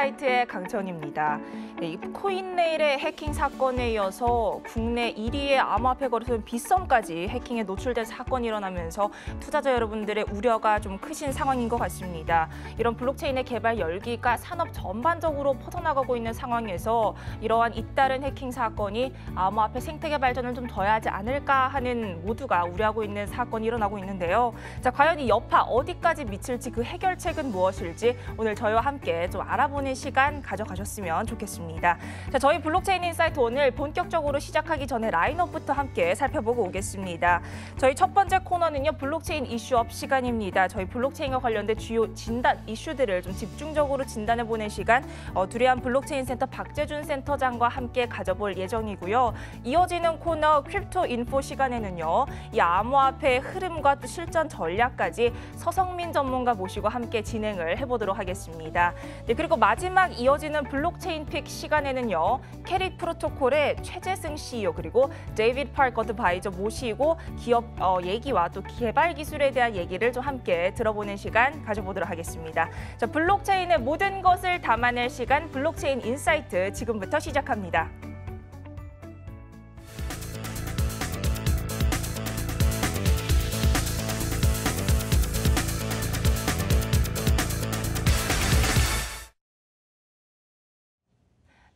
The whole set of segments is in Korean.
인사이트의 강채원입니다. 이 코인레일의 해킹 사건에 이어서 국내 1위의 암호화폐 거래소인 빗썸까지 해킹에 노출된 사건이 일어나면서 투자자 여러분들의 우려가 좀 크신 상황인 것 같습니다. 이런 블록체인의 개발 열기가 산업 전반적으로 퍼져나가고 있는 상황에서 이러한 잇따른 해킹 사건이 암호화폐 생태계 발전을 좀 더하지 않을까 하는 모두가 우려하고 있는 사건이 일어나고 있는데요. 자, 과연 이 여파 어디까지 미칠지 그 해결책은 무엇일지 오늘 저희와 함께 좀 알아보는 시간 가져가셨으면 좋겠습니다. 자, 저희 블록체인 인사이트 오늘 본격적으로 시작하기 전에 라인업부터 함께 살펴보고 오겠습니다. 저희 첫 번째 코너는요, 블록체인 이슈업 시간입니다. 저희 블록체인과 관련된 주요 진단 이슈들을 좀 집중적으로 진단해보는 시간, 두레안 블록체인 센터 박재준 센터장과 함께 가져볼 예정이고요. 이어지는 코너 크립토 인포 시간에는요, 이 암호화폐의 흐름과 또 실전 전략까지 서성민 전문가 모시고 함께 진행을 해보도록 하겠습니다. 네, 그리고 마지막 이어지는 블록체인 픽 시간에는요, 캐릿 프로토콜의 최재승 CEO 그리고 데이비드 파크 어드바이저 모시고 기업 얘기와 또 개발 기술에 대한 얘기를 좀 함께 들어보는 시간 가져보도록 하겠습니다. 자, 블록체인의 모든 것을 담아낼 시간 블록체인 인사이트 지금부터 시작합니다.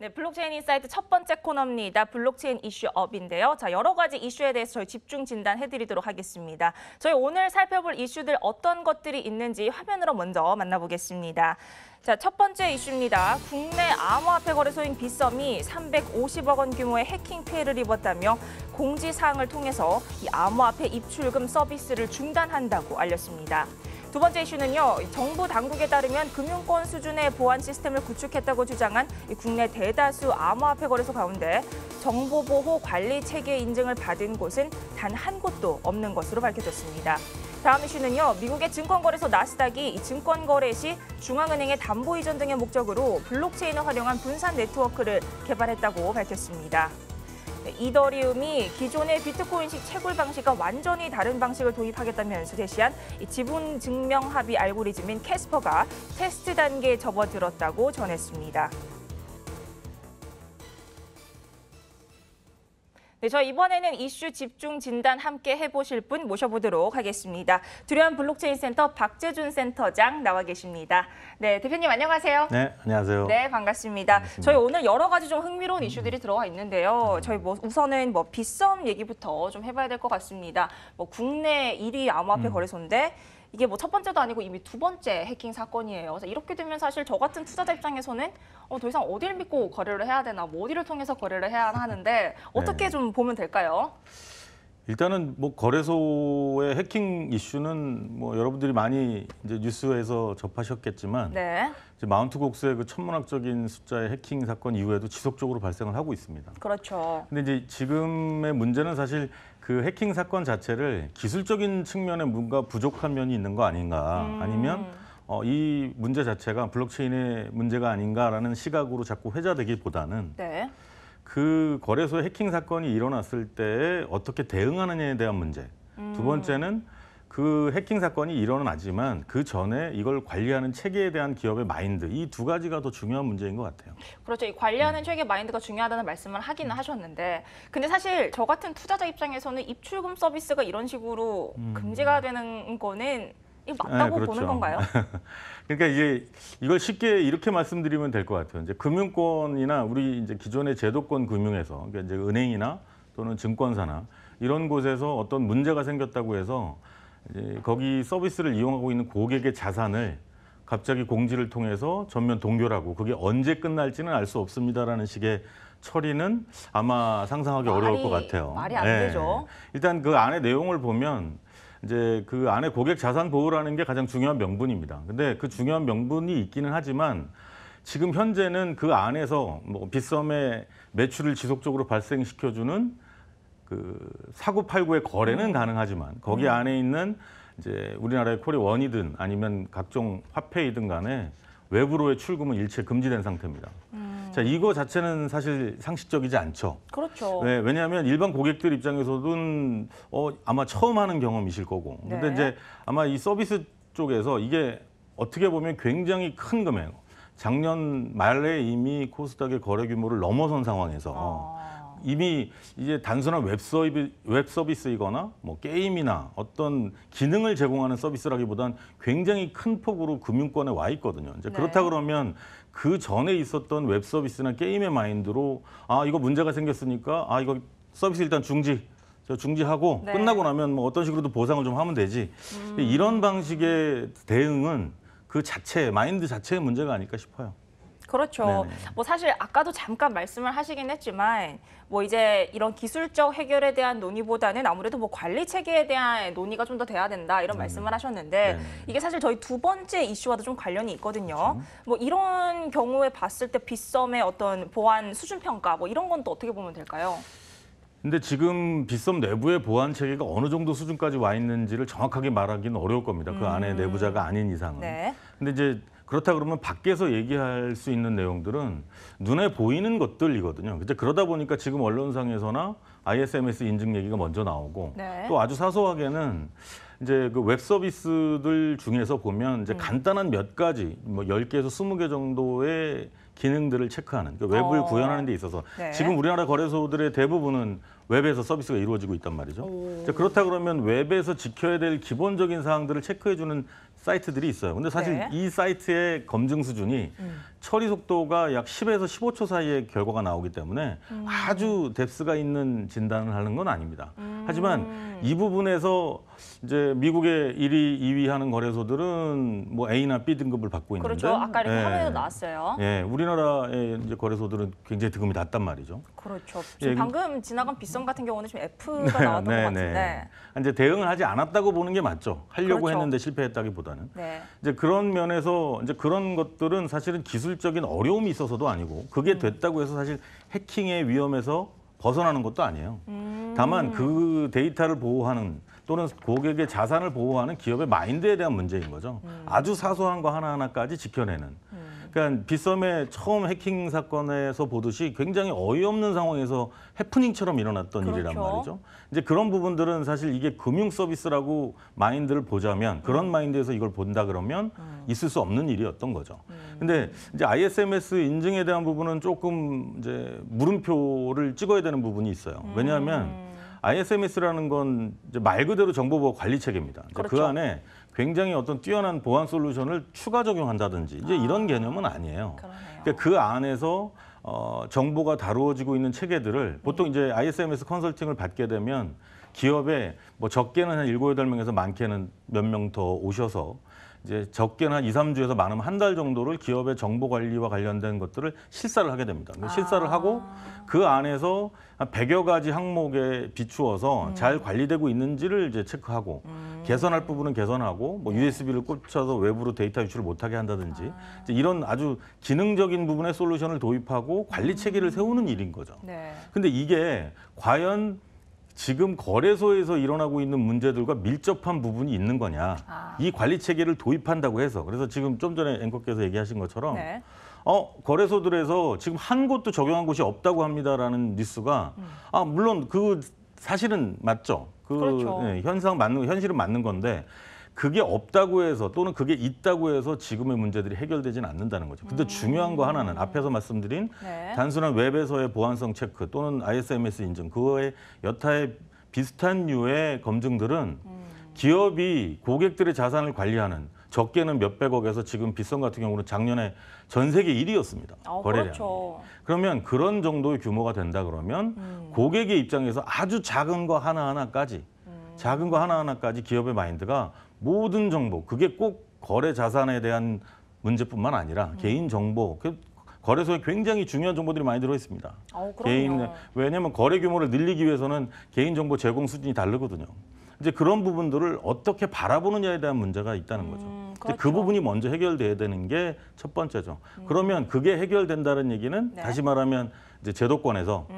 네, 블록체인 인사이트 첫 번째 코너입니다. 블록체인 이슈업인데요. 자, 여러 가지 이슈에 대해서 저희 집중 진단해드리도록 하겠습니다. 저희 오늘 살펴볼 이슈들 어떤 것들이 있는지 화면으로 먼저 만나보겠습니다. 자, 첫 번째 이슈입니다. 국내 암호화폐 거래소인 빗썸이 350억 원 규모의 해킹 피해를 입었다며 공지사항을 통해서 이 암호화폐 입출금 서비스를 중단한다고 알렸습니다. 두 번째 이슈는요, 정부 당국에 따르면 금융권 수준의 보안 시스템을 구축했다고 주장한 국내 대다수 암호화폐 거래소 가운데 정보보호 관리 체계 인증을 받은 곳은 단 한 곳도 없는 것으로 밝혀졌습니다. 다음 이슈는요, 미국의 증권거래소 나스닥이 이 증권거래 시 중앙은행의 담보 이전 등의 목적으로 블록체인을 활용한 분산 네트워크를 개발했다고 밝혔습니다. 이더리움이 기존의 비트코인식 채굴 방식과 완전히 다른 방식을 도입하겠다면서 제시한 이 지분 증명 합의 알고리즘인 캐스퍼가 테스트 단계에 접어들었다고 전했습니다. 네, 저 이번에는 이슈 집중 진단 함께 해보실 분 모셔보도록 하겠습니다. 두레안 블록체인 센터 박재준 센터장 나와 계십니다. 네, 대표님 안녕하세요. 네, 안녕하세요. 네, 반갑습니다. 저희 오늘 여러 가지 좀 흥미로운 이슈들이 들어와 있는데요. 저희 우선은 빗썸 얘기부터 좀 해봐야 될 것 같습니다. 국내 1위 암호화폐 거래소인데 이게 첫 번째도 아니고 이미 두 번째 해킹 사건이에요. 그래서 이렇게 되면 사실 저 같은 투자자 입장에서는 더 이상 어디를 믿고 거래를 해야 되나, 어디를 통해서 거래를 해야 하는데 어떻게 좀 보면 될까요? 일단은 거래소의 해킹 이슈는 여러분들이 많이 이제 뉴스에서 접하셨겠지만, 네. 이제 마운트 곡스의 그 천문학적인 숫자의 해킹 사건 이후에도 지속적으로 발생을 하고 있습니다. 그렇죠. 근데 이제 지금의 문제는 사실 그 해킹 사건 자체를 기술적인 측면에 뭔가 부족한 면이 있는 거 아닌가, 아니면 이 문제 자체가 블록체인의 문제가 아닌가라는 시각으로 자꾸 회자되기보다는, 네. 그 거래소의 해킹 사건이 일어났을 때 어떻게 대응하느냐에 대한 문제. 두 번째는 그 해킹 사건이 일어나지만 그 전에 이걸 관리하는 체계에 대한 기업의 마인드, 이 두 가지가 더 중요한 문제인 것 같아요. 그렇죠. 이 관리하는 체계 마인드가 중요하다는 말씀을 하기는 하셨는데, 근데 사실 저 같은 투자자 입장에서는 입출금 서비스가 이런 식으로 금지가 되는 거는 이거 맞다고 네, 그렇죠. 보는 건가요? 그러니까 이제 이걸 쉽게 이렇게 말씀드리면 될 것 같아요. 이제 금융권이나 우리 이제 기존의 제도권 금융에서, 그러니까 이제 은행이나 또는 증권사나 이런 곳에서 어떤 문제가 생겼다고 해서 이제 거기 서비스를 이용하고 있는 고객의 자산을 갑자기 공지를 통해서 전면 동결하고 그게 언제 끝날지는 알 수 없습니다라는 식의 처리는 아마 상상하기 어려울 것 같아요. 말이 안 되죠. 일단 그 안에 내용을 보면 이제 그 안에 고객 자산 보호라는 게 가장 중요한 명분입니다. 근데 그 중요한 명분이 있기는 하지만 지금 현재는 그 안에서 빗썸의 매출을 지속적으로 발생시켜주는 그 사고팔고의 거래는 가능하지만 거기 안에 있는 이제 우리나라의 코리 원이든 아니면 각종 화폐이든 간에 외부로의 출금은 일체 금지된 상태입니다. 자, 이거 자체는 사실 상식적이지 않죠. 그렇죠. 네, 왜냐하면 일반 고객들 입장에서는 아마 처음 하는 경험이실 거고. 근데 네. 이제 아마 이 서비스 쪽에서 이게 어떻게 보면 굉장히 큰 금액, 작년 말에 이미 코스닥의 거래 규모를 넘어선 상황에서 이미 이제 단순한 웹 서비스이거나 뭐 게임이나 어떤 기능을 제공하는 서비스라기보단 굉장히 큰 폭으로 금융권에 와 있거든요. 이제 네. 그렇다 그러면 그 전에 있었던 웹 서비스나 게임의 마인드로 아 이거 문제가 생겼으니까 아 이거 서비스 일단 중지하고 네. 끝나고 나면 뭐 어떤 식으로도 보상을 좀 하면 되지. 이런 방식의 대응은 그 자체 마인드 자체의 문제가 아닐까 싶어요. 그렇죠. 네네. 뭐 사실 아까도 잠깐 말씀을 하시긴 했지만 뭐 이제 이런 기술적 해결에 대한 논의보다는 아무래도 뭐 관리 체계에 대한 논의가 좀 더 돼야 된다 이런 말씀을 하셨는데 네네. 이게 사실 저희 두 번째 이슈와도 좀 관련이 있거든요. 뭐 이런 경우에 봤을 때 빗썸의 어떤 보안 수준 평가 뭐 이런 건 또 어떻게 보면 될까요? 근데 지금 빗썸 내부의 보안 체계가 어느 정도 수준까지 와 있는지를 정확하게 말하기는 어려울 겁니다. 그 안에 내부자가 아닌 이상은. 네. 근데 이제 그렇다 그러면 밖에서 얘기할 수 있는 내용들은 눈에 보이는 것들이거든요. 이제 그러다 보니까 지금 언론상에서나 ISMS 인증 얘기가 먼저 나오고 네. 또 아주 사소하게는 이제 그 웹 서비스들 중에서 보면 이제 간단한 몇 가지 뭐 10개에서 20개 정도의 기능들을 체크하는 그러니까 웹을 구현하는 데 있어서 네. 지금 우리나라 거래소들의 대부분은 웹에서 서비스가 이루어지고 있단 말이죠. 이제 그렇다 그러면 웹에서 지켜야 될 기본적인 사항들을 체크해 주는 사이트들이 있어요. 근데 사실 네. 이 사이트의 검증 수준이 처리 속도가 약 10에서 15초 사이에 결과가 나오기 때문에 아주 뎁스가 있는 진단을 하는 건 아닙니다. 하지만 이 부분에서 이제 미국의 1위, 2위 하는 거래소들은 뭐 A나 B 등급을 받고 있는데 그렇죠. 아까 이렇게 예. 화면에도 나왔어요. 예, 우리나라의 이제 거래소들은 굉장히 등급이 낮단 말이죠. 그렇죠. 예, 지금 방금 지나간 빗썸 같은 경우는 지금 F가 나왔던 것 같은데. 이제 대응을 하지 않았다고 보는 게 맞죠. 하려고 그렇죠. 했는데 실패했다기보다는. 네. 이제 그런 면에서 이제 그런 것들은 사실은 기술적인 어려움이 있어서도 아니고 그게 됐다고 해서 사실 해킹의 위험에서 벗어나는 것도 아니에요. 다만 그 데이터를 보호하는 또는 고객의 자산을 보호하는 기업의 마인드에 대한 문제인 거죠. 아주 사소한 거 하나하나까지 지켜내는. 그러니까 빗썸의 처음 해킹 사건에서 보듯이 굉장히 어이없는 상황에서 해프닝처럼 일어났던 그렇죠. 일이란 말이죠. 이제 그런 부분들은 사실 이게 금융 서비스라고 마인드를 보자면 그런 마인드에서 이걸 본다 그러면 있을 수 없는 일이었던 거죠. 근데 이제 ISMS 인증에 대한 부분은 조금 이제 물음표를 찍어야 되는 부분이 있어요. 왜냐하면 ISMS라는 건 이제 말 그대로 정보보호 관리 체계입니다. 이제 그 그렇죠. 안에 굉장히 어떤 뛰어난 보안 솔루션을 추가 적용한다든지 이제 이런 개념은 아니에요. 그러네요. 그러니까 그 안에서 정보가 다루어지고 있는 체계들을 보통 이제 ISMS 컨설팅을 받게 되면 기업에 뭐 적게는 한 7, 8명에서 많게는 몇 명 더 오셔서 이제 적게는 한 2, 3주에서 많으면 한 달 정도를 기업의 정보 관리와 관련된 것들을 실사를 하게 됩니다. 실사를 하고 그 안에서 한 100여 가지 항목에 비추어서 잘 관리되고 있는지를 이제 체크하고 개선할 부분은 개선하고 뭐 USB를 꽂혀서 외부로 데이터 유출을 못하게 한다든지 이제 이런 아주 기능적인 부분의 솔루션을 도입하고 관리 체계를 세우는 일인 거죠. 네. 근데 이게 과연 지금 거래소에서 일어나고 있는 문제들과 밀접한 부분이 있는 거냐. 이 관리 체계를 도입한다고 해서. 그래서 지금 좀 전에 앵커께서 얘기하신 것처럼 네. 거래소들에서 지금 한 곳도 적용한 곳이 없다고 합니다라는 뉴스가 물론 그 사실은 맞죠. 그렇죠. 현실은 맞는 건데 그게 없다고 해서 또는 그게 있다고 해서 지금의 문제들이 해결되지는 않는다는 거죠. 근데 중요한 거 하나는 앞에서 말씀드린 네. 단순한 웹에서의 보안성 체크 또는 ISMS 인증 그거에 여타의 비슷한 류의 검증들은 기업이 고객들의 자산을 관리하는 적게는 몇백억에서 지금 빗썸 같은 경우는 작년에 전 세계 1위였습니다. 거래량이. 그렇죠. 그러면 그런 정도의 규모가 된다 그러면 고객의 입장에서 아주 작은 거 하나하나까지 기업의 마인드가 모든 정보, 그게 꼭 거래 자산에 대한 문제뿐만 아니라 개인 정보, 거래소에 굉장히 중요한 정보들이 많이 들어 있습니다. 그럼요. 왜냐하면 거래 규모를 늘리기 위해서는 개인 정보 제공 수준이 다르거든요. 이제 그런 부분들을 어떻게 바라보느냐에 대한 문제가 있다는 거죠. 그렇죠. 그 부분이 먼저 해결돼야 되는 게 첫 번째죠. 그러면 그게 해결된다는 얘기는 네. 다시 말하면 이제 제도권에서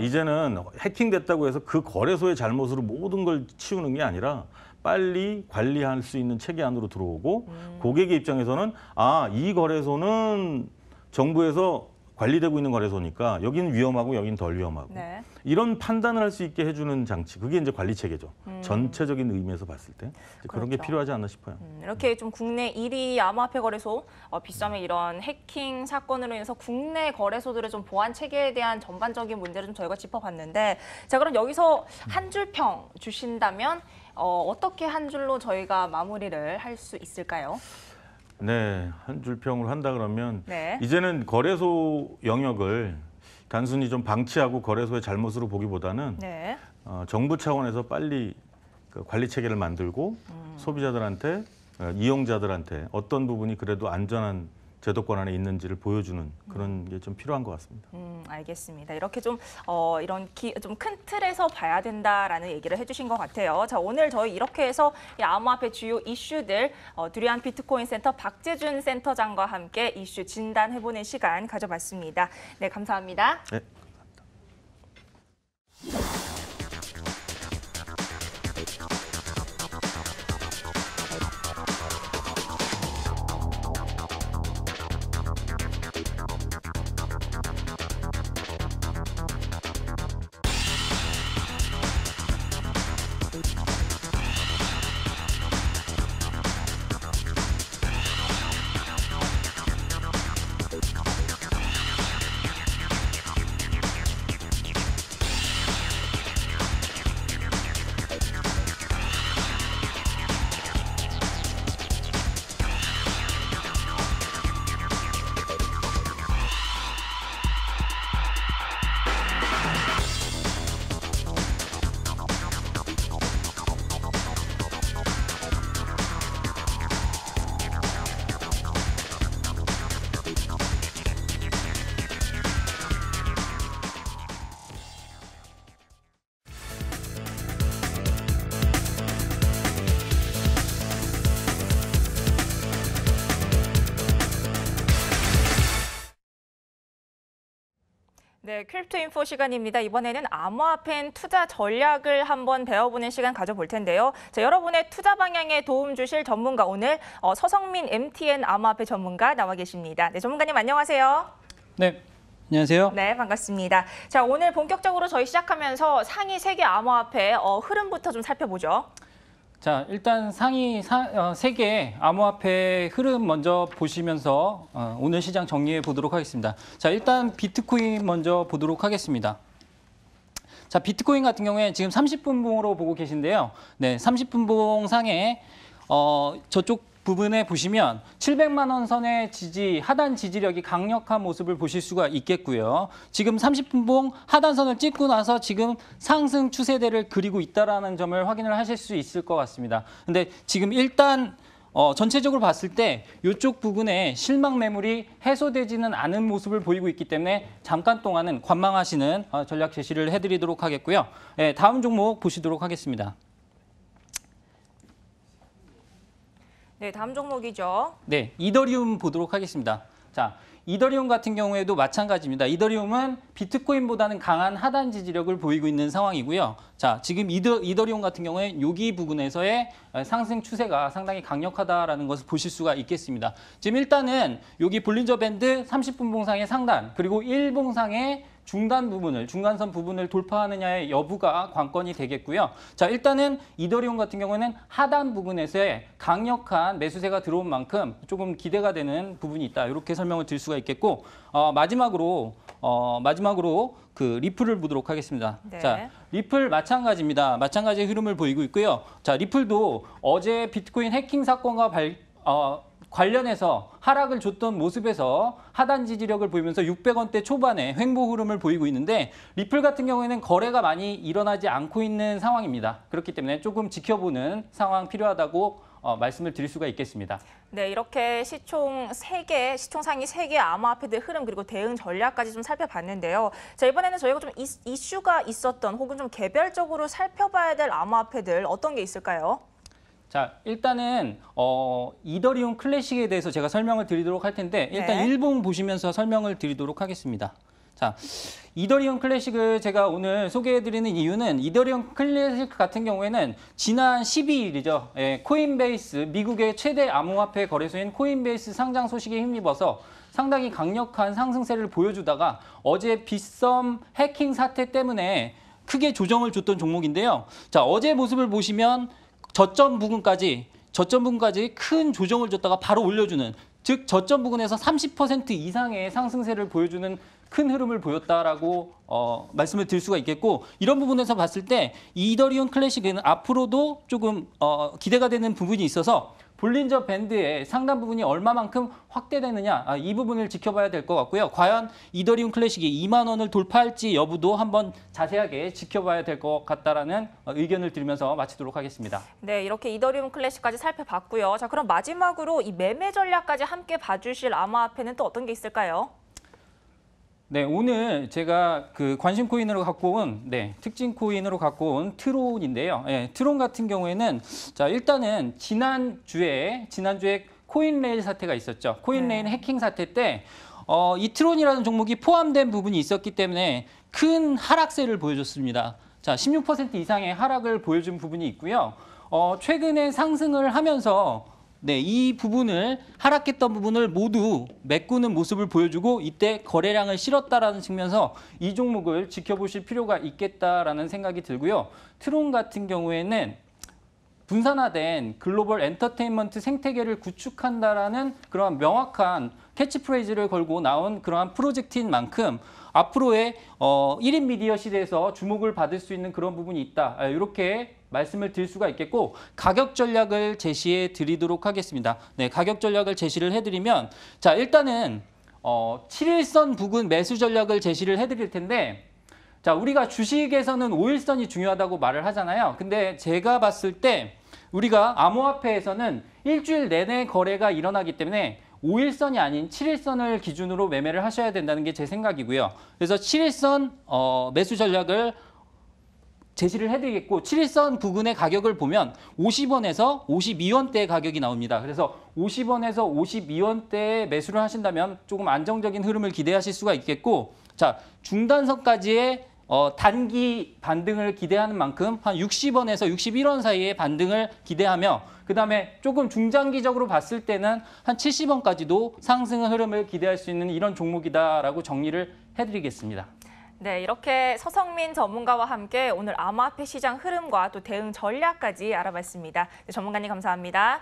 이제는 해킹됐다고 해서 그 거래소의 잘못으로 모든 걸 치우는 게 아니라 빨리 관리할 수 있는 체계 안으로 들어오고 고객의 입장에서는 이 거래소는 정부에서 관리되고 있는 거래소니까 여기는 위험하고 여기는 덜 위험하고 네. 이런 판단을 할 수 있게 해주는 장치, 그게 이제 관리 체계죠. 전체적인 의미에서 봤을 때 그런 게 그렇죠. 필요하지 않나 싶어요. 이렇게 좀 국내 1위 암호화폐 거래소 빗썸의 이런 해킹 사건으로 인해서 국내 거래소들의 좀 보안 체계에 대한 전반적인 문제를 좀 저희가 짚어봤는데, 자 그럼 여기서 한 줄 평 주신다면 어떻게 한 줄로 저희가 마무리를 할 수 있을까요? 네, 한 줄 평으로 한다 그러면 네. 이제는 거래소 영역을 단순히 좀 방치하고 거래소의 잘못으로 보기보다는 네. 정부 차원에서 빨리 그 관리 체계를 만들고 소비자들한테, 이용자들한테 어떤 부분이 그래도 안전한 제도권 안에 있는지를 보여주는 그런 게 좀 필요한 것 같습니다. 알겠습니다. 이렇게 좀 이런 좀 큰 틀에서 봐야 된다라는 얘기를 해주신 것 같아요. 자 오늘 저희 이렇게 해서 이 암호화폐 주요 이슈들 두리안 비트코인 센터 박재준 센터장과 함께 이슈 진단해보는 시간 가져봤습니다. 네, 감사합니다. 네. 네, 크립토 인포 시간입니다. 이번에는 암호화폐 투자 전략을 한번 배워보는 시간 가져볼 텐데요. 자, 여러분의 투자 방향에 도움 주실 전문가, 오늘 서성민 MTN 암호화폐 전문가 나와 계십니다. 네, 전문가님 안녕하세요. 네, 안녕하세요. 네, 반갑습니다. 자, 오늘 본격적으로 저희 시작하면서 상위 세계 암호화폐 흐름부터 좀 살펴보죠. 자, 일단 상위 세 개 암호화폐 흐름 먼저 보시면서 오늘 시장 정리해 보도록 하겠습니다. 자, 일단 비트코인 먼저 보도록 하겠습니다. 자, 비트코인 같은 경우에 지금 30분봉으로 보고 계신데요. 네, 30분봉 상에 저쪽 부분에 보시면 700만 원 선의 하단 지지력이 강력한 모습을 보실 수가 있겠고요. 지금 30분봉 하단선을 찍고 나서 지금 상승 추세대를 그리고 있다는 점을 확인을 하실 수 있을 것 같습니다. 근데 지금 일단 전체적으로 봤을 때 이쪽 부분에 실망 매물이 해소되지는 않은 모습을 보이고 있기 때문에 잠깐 동안은 관망하시는 전략 제시를 해드리도록 하겠고요. 네, 다음 종목 보시도록 하겠습니다. 네, 다음 종목이죠. 네, 이더리움 보도록 하겠습니다. 자, 이더리움 같은 경우에도 마찬가지입니다. 이더리움은 비트코인보다는 강한 하단 지지력을 보이고 있는 상황이고요. 자, 지금 이더리움 같은 경우에 여기 부분에서의 상승 추세가 상당히 강력하다라는 것을 보실 수가 있겠습니다. 지금 일단은 여기 볼린저 밴드 30분봉상의 상단, 그리고 1봉상의 중간선 부분을 돌파하느냐의 여부가 관건이 되겠고요. 자, 일단은 이더리움 같은 경우는 하단 부분에서의 강력한 매수세가 들어온 만큼 조금 기대가 되는 부분이 있다. 이렇게 설명을 드릴 수가 있겠고, 마지막으로 그 리플을 보도록 하겠습니다. 네. 자, 리플 마찬가지입니다. 마찬가지의 흐름을 보이고 있고요. 자, 리플도 어제 비트코인 해킹 사건과 관련해서 하락을 줬던 모습에서 하단 지지력을 보이면서 600원대 초반에 횡보 흐름을 보이고 있는데, 리플 같은 경우에는 거래가 많이 일어나지 않고 있는 상황입니다. 그렇기 때문에 조금 지켜보는 상황 필요하다고 말씀을 드릴 수가 있겠습니다. 네, 이렇게 시총 상위 3개 암호화폐들 흐름 그리고 대응 전략까지 좀 살펴봤는데요. 자, 이번에는 저희가 좀 이슈가 있었던 혹은 좀 개별적으로 살펴봐야 될 암호화폐들 어떤 게 있을까요? 자, 일단은 이더리움 클래식에 대해서 제가 설명을 드리도록 할 텐데, 일단 네. 일봉 보시면서 설명을 드리도록 하겠습니다. 자, 이더리움 클래식을 제가 오늘 소개해드리는 이유는 이더리움 클래식 같은 경우에는 지난 12일이죠. 코인베이스, 미국의 최대 암호화폐 거래소인 코인베이스 상장 소식에 힘입어서 상당히 강력한 상승세를 보여주다가 어제 빗썸 해킹 사태 때문에 크게 조정을 줬던 종목인데요. 자, 어제 모습을 보시면 저점 부근까지 큰 조정을 줬다가 바로 올려주는, 즉 저점 부근에서 30% 이상의 상승세를 보여주는 큰 흐름을 보였다라고 말씀을 드릴 수가 있겠고, 이런 부분에서 봤을 때 이더리움 클래식은 앞으로도 조금 기대가 되는 부분이 있어서 볼린저 밴드의 상단 부분이 얼마만큼 확대되느냐, 이 부분을 지켜봐야 될 것 같고요. 과연 이더리움 클래식이 2만 원을 돌파할지 여부도 한번 자세하게 지켜봐야 될 것 같다라는 의견을 드리면서 마치도록 하겠습니다. 네, 이렇게 이더리움 클래식까지 살펴봤고요. 자, 그럼 마지막으로 이 매매 전략까지 함께 봐주실 암호화폐는 또 어떤 게 있을까요? 네, 오늘 제가 그 관심 코인으로 갖고 온, 특징 코인으로 갖고 온 트론인데요. 트론 같은 경우에는 자, 일단은 지난주에 코인레일 사태가 있었죠. 코인레일 해킹 사태 때 이 트론이라는 종목이 포함된 부분이 있었기 때문에 큰 하락세를 보여줬습니다. 자, 16% 이상의 하락을 보여준 부분이 있고요. 최근에 상승을 하면서 이 부분을, 하락했던 부분을 모두 메꾸는 모습을 보여주고 이때 거래량을 실었다라는 측면에서 이 종목을 지켜보실 필요가 있겠다라는 생각이 들고요. 트론 같은 경우에는 분산화된 글로벌 엔터테인먼트 생태계를 구축한다라는 그런 명확한 캐치프레이즈를 걸고 나온 그러한 프로젝트인 만큼 앞으로의 1인 미디어 시대에서 주목을 받을 수 있는 그런 부분이 있다. 이렇게 말씀을 드릴 수가 있겠고, 가격 전략을 제시해 드리도록 하겠습니다. 네, 가격 전략을 제시를 해드리면, 자, 일단은 7일선 부근 매수 전략을 제시를 해드릴 텐데, 자, 우리가 주식에서는 5일선이 중요하다고 말을 하잖아요. 근데 제가 봤을 때 우리가 암호화폐에서는 일주일 내내 거래가 일어나기 때문에 5일선이 아닌 7일선을 기준으로 매매를 하셔야 된다는 게 제 생각이고요. 그래서 7일선 매수 전략을 제시를 해드리겠고, 7일선 부근의 가격을 보면 50원에서 52원대의 가격이 나옵니다. 그래서 50원에서 52원대에 매수를 하신다면 조금 안정적인 흐름을 기대하실 수가 있겠고, 자, 중단선까지의 단기 반등을 기대하는 만큼 한 60원에서 61원 사이의 반등을 기대하며, 그 다음에 조금 중장기적으로 봤을 때는 한 70원까지도 상승의 흐름을 기대할 수 있는 이런 종목이다라고 정리를 해드리겠습니다. 네, 이렇게 서성민 전문가와 함께 오늘 암호화폐 시장 흐름과 또 대응 전략까지 알아봤습니다. 네, 전문가님 감사합니다.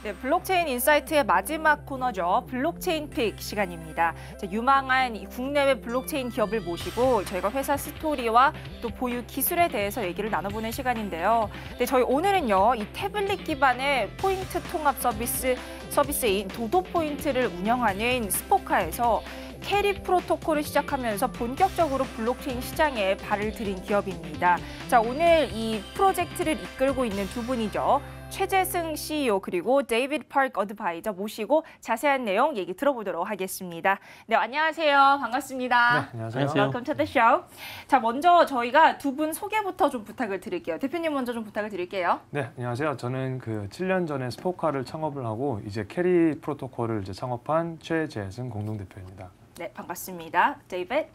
네, 블록체인 인사이트의 마지막 코너죠. 블록체인 픽 시간입니다. 자, 유망한 이 국내외 블록체인 기업을 모시고 저희가 회사 스토리와 또 보유 기술에 대해서 얘기를 나눠보는 시간인데요. 네, 저희 오늘은요, 이 태블릿 기반의 포인트 통합 서비스인 도도 포인트를 운영하는 스포카에서 캐리 프로토콜을 시작하면서 본격적으로 블록체인 시장에 발을 들인 기업입니다. 자, 오늘 이 프로젝트를 이끌고 있는 두 분이죠. 최재승 CEO 그리고 데이비드 파크 어드바이저 모시고 자세한 내용 얘기 들어보도록 하겠습니다. 네, 안녕하세요. 반갑습니다. 네, 안녕하세요. Welcome to the show. 자, 먼저 저희가 두 분 소개부터 좀 부탁을 드릴게요. 대표님 먼저 좀 부탁을 드릴게요. 네, 안녕하세요. 저는 그 7년 전에 스포카를 창업을 하고 이제 캐리 프로토콜을 이제 창업한 최재승 공동대표입니다. 네, 반갑습니다. 데이비드.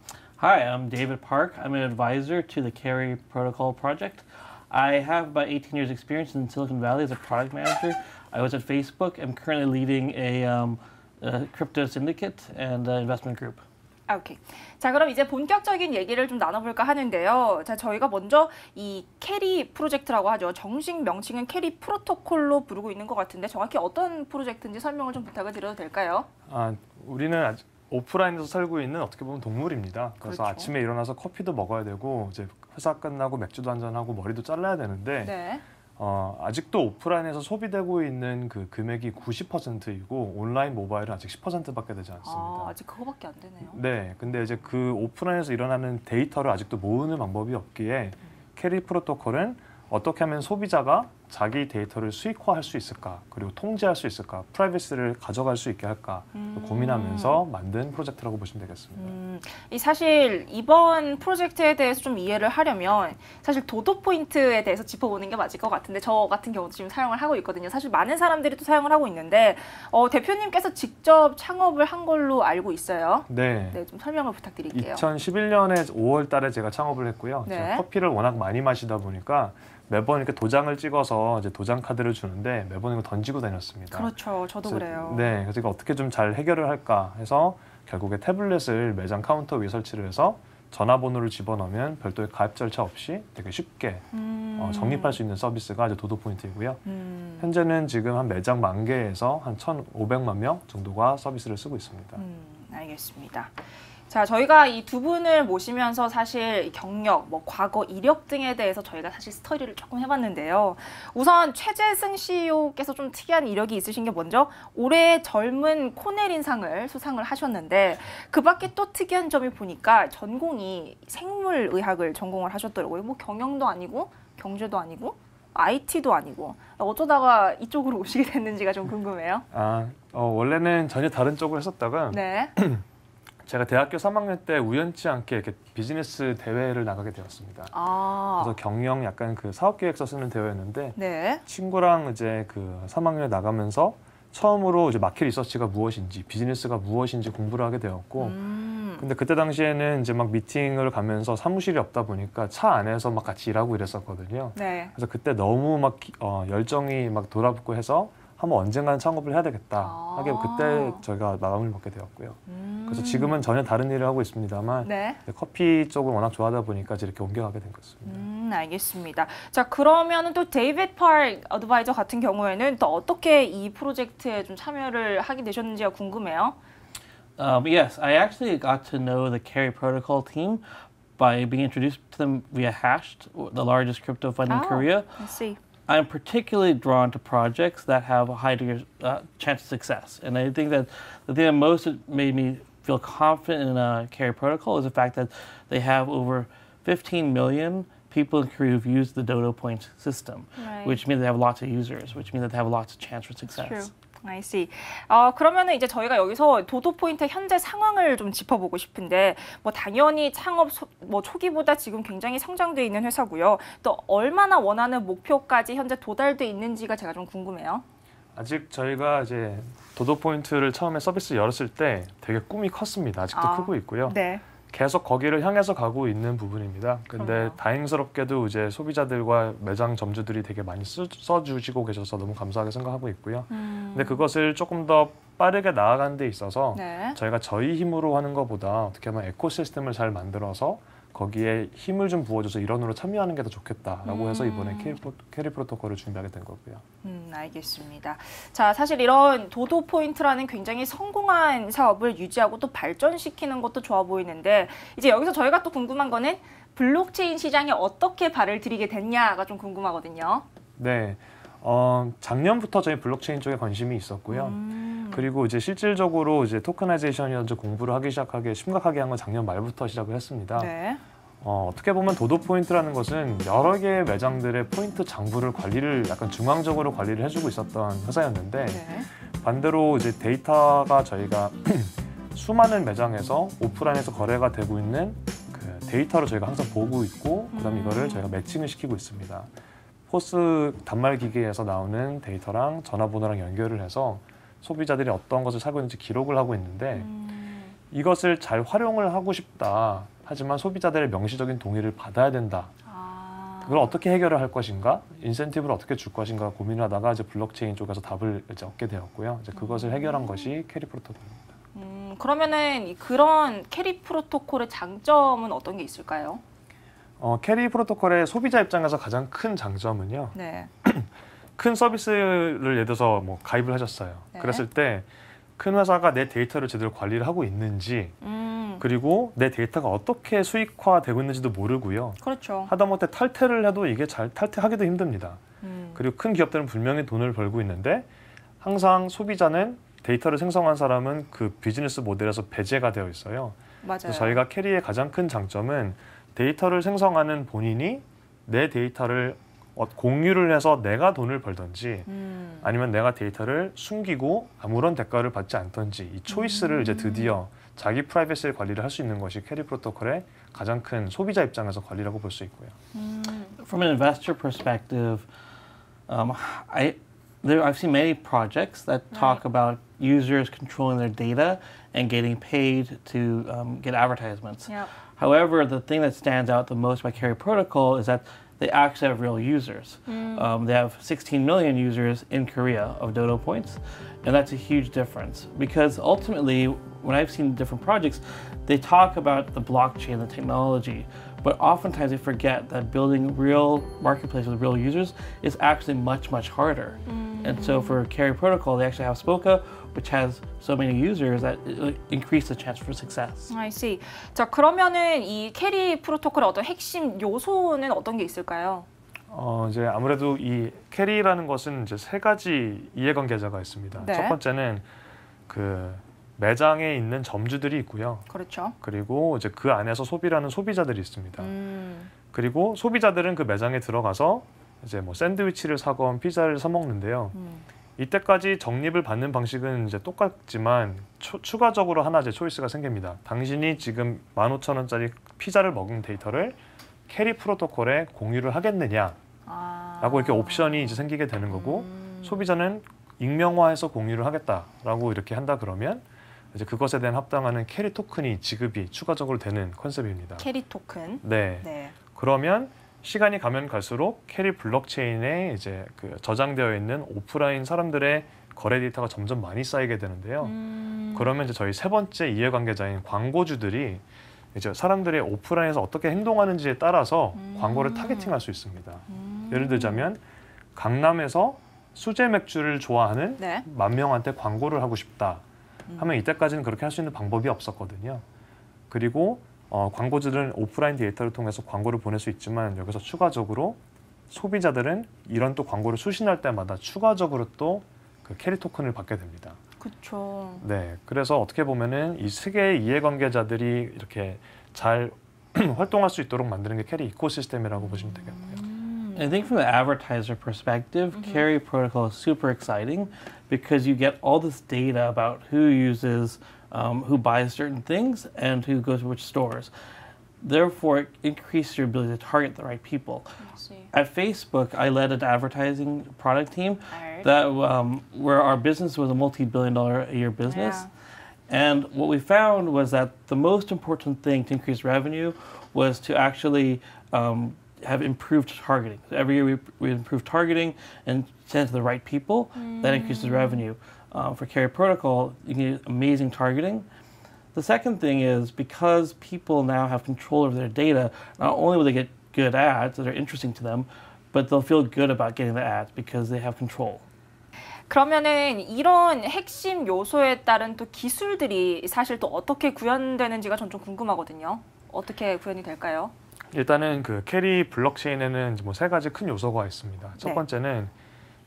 Hi, I'm David Park. I'm an advisor to the Carry Protocol project. I have about 18 years experience in Silicon Valley as a product manager. I was at Facebook. I'm currently leading a crypto syndicate and investment group. 오케이. 자, 그럼 이제 본격적인 얘기를 좀 나눠볼까 하는데요. 자, 저희가 먼저 이 캐리 프로젝트라고 하죠. 정식 명칭은 캐리 프로토콜로 부르고 있는 것 같은데 정확히 어떤 프로젝트인지 설명을 좀 부탁을 드려도 될까요? 우리는 아직 오프라인에서 살고 있는 어떻게 보면 동물입니다. 그래서 그렇죠. 아침에 일어나서 커피도 먹어야 되고 이제 회사 끝나고 맥주도 한잔하고 머리도 잘라야 되는데 네. 아직도 오프라인에서 소비되고 있는 그 금액이 90%이고 온라인 모바일은 아직 10%밖에 되지 않습니다. 아직 그거밖에 안 되네요. 네, 근데 이제 그 오프라인에서 일어나는 데이터를 아직도 모으는 방법이 없기에 캐리 프로토콜은 어떻게 하면 소비자가 자기 데이터를 수익화할 수 있을까, 그리고 통제할 수 있을까, 프라이버시를 가져갈 수 있게 할까 고민하면서 만든 프로젝트라고 보시면 되겠습니다. 이 사실 이번 프로젝트에 대해서 좀 이해를 하려면 사실 도도 포인트에 대해서 짚어보는 게 맞을 것 같은데 저 같은 경우도 지금 사용을 하고 있거든요. 사실 많은 사람들이 또 사용을 하고 있는데 대표님께서 직접 창업을 한 걸로 알고 있어요. 네. 네, 좀 설명을 부탁드릴게요. 2011년에 5월 달에 제가 창업을 했고요. 네. 제가 커피를 워낙 많이 마시다 보니까 매번 이렇게 도장을 찍어서 이제 도장 카드를 주는데 매번 이거 던지고 다녔습니다. 그렇죠. 저도 그래서, 그래요. 네, 그래서 이거 어떻게 좀 잘 해결을 할까 해서 결국에 태블릿을 매장 카운터 위에 설치를 해서 전화번호를 집어넣으면 별도의 가입 절차 없이 되게 쉽게 적립할 수 있는 서비스가 이제 도도 포인트이고요. 현재는 지금 한 매장 10,000개에서 한 1,500만 명 정도가 서비스를 쓰고 있습니다. 알겠습니다. 자, 저희가 이 두 분을 모시면서 사실 경력, 과거 이력 등에 대해서 저희가 사실 스터디를 조금 해봤는데요. 우선 최재승 CEO께서 좀 특이한 이력이 있으신 게 먼저 올해 젊은 코넬인상을 수상을 하셨는데 그 밖에 또 특이한 점이 보니까 전공이 생물의학을 전공을 하셨더라고요. 경영도 아니고 경제도 아니고 IT도 아니고 어쩌다가 이쪽으로 오시게 됐는지가 좀 궁금해요. 원래는 전혀 다른 쪽을 했었다가 네. 제가 대학교 3학년 때 우연치 않게 이렇게 비즈니스 대회를 나가게 되었습니다. 그래서 경영 약간 그 사업계획서 쓰는 대회였는데 네. 친구랑 이제 그 3학년에 나가면서 처음으로 이제 마켓 리서치가 무엇인지 비즈니스가 무엇인지 공부를 하게 되었고 근데 그때 당시에는 이제 막 미팅을 가면서 사무실이 없다 보니까 차 안에서 막 같이 일하고 이랬었거든요. 네. 그래서 그때 너무 막 열정이 막 돌아붙고 해서 한번 언젠가는 창업을 해야 되겠다 하게 그때 저희가 마음을 먹게 되었고요. 그래서 지금은 전혀 다른 일을 하고 있습니다만 네. 커피 쪽을 워낙 좋아하다 보니까 이렇게 옮겨가게 된 것입니다. 알겠습니다. 자, 그러면은 또 데이비드 파크 어드바이저 같은 경우에는 또 어떻게 이 프로젝트에 좀 참여를 하게 되셨는지가 궁금해요. Yes, I actually got to know the Carry Protocol team by being introduced to them via Hashed, the largest crypto fund in Korea. I see. I'm particularly drawn to projects that have a high degree of chance of success. And I think that the thing that most made me feel confident in Carry Protocol is the fact that they have over 15 million people in Korea who've used the Dodo Point system, Right. which means they have lots of users, which means that they have lots of chance for success. True. I see. 그러면은 이제 저희가 여기서 도도 포인트 현재 상황을 좀 짚어보고 싶은데 당연히 창업 초기보다 지금 굉장히 성장돼 있는 회사고요. 또 얼마나 원하는 목표까지 현재 도달돼 있는지가 제가 좀 궁금해요. 아직 저희가 이제 도도 포인트를 처음에 서비스 열었을 때 되게 꿈이 컸습니다. 아직도 크고 있고요. 네. 계속 거기를 향해서 가고 있는 부분입니다. 근데 그럼요. 다행스럽게도 이제 소비자들과 매장 점주들이 되게 많이 써주시고 계셔서 너무 감사하게 생각하고 있고요. 근데 그것을 조금 더 빠르게 나아가는 데 있어서 네. 저희가 저희 힘으로 하는 것보다 어떻게 하면 에코시스템을 잘 만들어서 거기에 힘을 좀 부어줘서 일원으로 참여하는 게 더 좋겠다라고 해서 이번에 캐리 프로토콜을 준비하게 된 거고요. 알겠습니다. 자, 사실 이런 도도 포인트라는 굉장히 성공한 사업을 유지하고 또 발전시키는 것도 좋아 보이는데 이제 여기서 저희가 또 궁금한 거는 블록체인 시장에 어떻게 발을 들이게 됐냐가 좀 궁금하거든요. 네. 작년부터 저희 블록체인 쪽에 관심이 있었고요. 그리고 이제 실질적으로 이제 토크나이제이션이라든지 공부를 하기 시작하게 심각하게 한 건 작년 말부터 시작을 했습니다. 네. 어떻게 보면 도도 포인트라는 것은 여러 개의 매장들의 포인트 장부를 관리를 약간 중앙적으로 관리를 해주고 있었던 회사였는데 네. 반대로 이제 데이터가 저희가 수많은 매장에서 오프라인에서 거래가 되고 있는 그 데이터로 저희가 항상 보고 있고 그다음 이거를 저희가 매칭을 시키고 있습니다. 포스 단말 기계에서 나오는 데이터랑 전화번호랑 연결을 해서 소비자들이 어떤 것을 사고 있는지 기록을 하고 있는데 이것을 잘 활용을 하고 싶다. 하지만 소비자들의 명시적인 동의를 받아야 된다. 그걸 어떻게 해결을 할 것인가, 인센티브를 어떻게 줄 것인가 고민을 하다가 이제 블록체인 쪽에서 답을 이제 얻게 되었고요. 이제 그것을 해결한 것이 캐리 프로토콜입니다. 그러면은 그런 캐리 프로토콜의 장점은 어떤 게 있을까요? 캐리 프로토콜의 소비자 입장에서 가장 큰 장점은요. 네. 큰 서비스를 예를 들어서 뭐 가입을 하셨어요. 네. 그랬을 때 큰 회사가 내 데이터를 제대로 관리를 하고 있는지 그리고 내 데이터가 어떻게 수익화되고 있는지도 모르고요. 그렇죠. 하다못해 탈퇴를 해도 이게 잘 탈퇴하기도 힘듭니다. 그리고 큰 기업들은 분명히 돈을 벌고 있는데 항상 소비자는 데이터를 생성한 사람은 그 비즈니스 모델에서 배제가 되어 있어요. 맞아요. 그래서 저희가 캐리의 가장 큰 장점은 데이터를 생성하는 본인이 내 데이터를 공유를 해서 내가 돈을 벌든지 아니면 내가 데이터를 숨기고 아무런 대가를 받지 않던지 이 초이스를 이제 드디어 자기 프라이버시를 관리를 할 수 있는 것이 캐리 프로토콜의 가장 큰 소비자 입장에서 관리라고 볼 수 있고요. From an investor perspective, I've seen many projects that talk about users controlling their data and getting paid to get advertisements. Yep. However, the thing that stands out the most by Carry Protocol is that they actually have real users. They have 16 million users in Korea of Dodo points, and that's a huge difference because ultimately, when I've seen different projects, they talk about the blockchain, the technology, but oftentimes they forget that building real marketplace with real users is actually much, much harder. And so for Carry Protocol, they actually have Spoka, which has so many users that it increase the chance for success. I see. 자, 그러면은 이 캐리 프로토콜의 어떤 핵심 요소는 어떤 게 있을까요? 이제 아무래도 이 캐리라는 것은 이제 세 가지 이해관계자가 있습니다. 네. 첫 번째는 그 매장에 있는 점주들이 있고요. 그렇죠. 그리고 이제 그 안에서 소비라는 소비자들이 있습니다. 그리고 소비자들은 그 매장에 들어가서 이제 뭐 샌드위치를 사건 피자를 사 먹는데요. 이때까지 적립을 받는 방식은 이제 똑같지만 추가적으로 하나 이제 초이스가 생깁니다. 당신이 지금 15,000원짜리 피자를 먹은 데이터를 캐리 프로토콜에 공유를 하겠느냐라고 이렇게 옵션이 이제 생기게 되는 거고 소비자는 익명화해서 공유를 하겠다라고 이렇게 한다 그러면 이제 그것에 대한 합당하는 캐리 토큰이 지급이 추가적으로 되는 컨셉입니다. 캐리 토큰. 네. 네. 그러면 시간이 가면 갈수록 캐리 블록체인에 이제 그 저장되어 있는 오프라인 사람들의 거래 데이터가 점점 많이 쌓이게 되는데요. 그러면 이제 저희 세 번째 이해관계자인 광고주들이 이제 사람들의 오프라인에서 어떻게 행동하는지에 따라서 광고를 타겟팅할 수 있습니다. 예를 들자면 강남에서 수제 맥주를 좋아하는 네. 10,000명한테 광고를 하고 싶다 하면 이때까지는 그렇게 할 수 있는 방법이 없었거든요. 그리고 광고주들은 오프라인 데이터를 통해서 광고를 보낼 수 있지만 여기서 추가적으로 소비자들은 이런 또 광고를 수신할 때마다 추가적으로 또 그 캐리 토큰을 받게 됩니다. 그렇죠. 네, 그래서 어떻게 보면은 이 세 개의 이해관계자들이 이렇게 잘 활동할 수 있도록 만드는 게 캐리 이코시스템이라고 보시면 되겠고요. I think from the advertiser perspective, Carry Protocol is super exciting because you get all this data about who uses, who buys certain things, and who goes to which stores. Therefore, it increases your ability to target the right people. I see. At Facebook, I led an advertising product team Alright. that where our business was a multi-billion-dollar a year business. Yeah. And what we found was that the most important thing to increase revenue was to actually have improved targeting. So every year we improve targeting and send it to the right people. That increases revenue. For Carry Protocol, you get amazing targeting. The second thing is because people now have control over their data, not only will they get good ads that are interesting to them, but they'll feel good about getting the ads because they have control. 그러면은 이런 핵심 요소에 따른 또 기술들이 사실 또 어떻게 구현되는지가 전 좀 궁금하거든요. 어떻게 구현이 될까요? 일단은 그 캐리 블록체인에는 뭐 세 가지 큰 요소가 있습니다. 첫 네. 번째는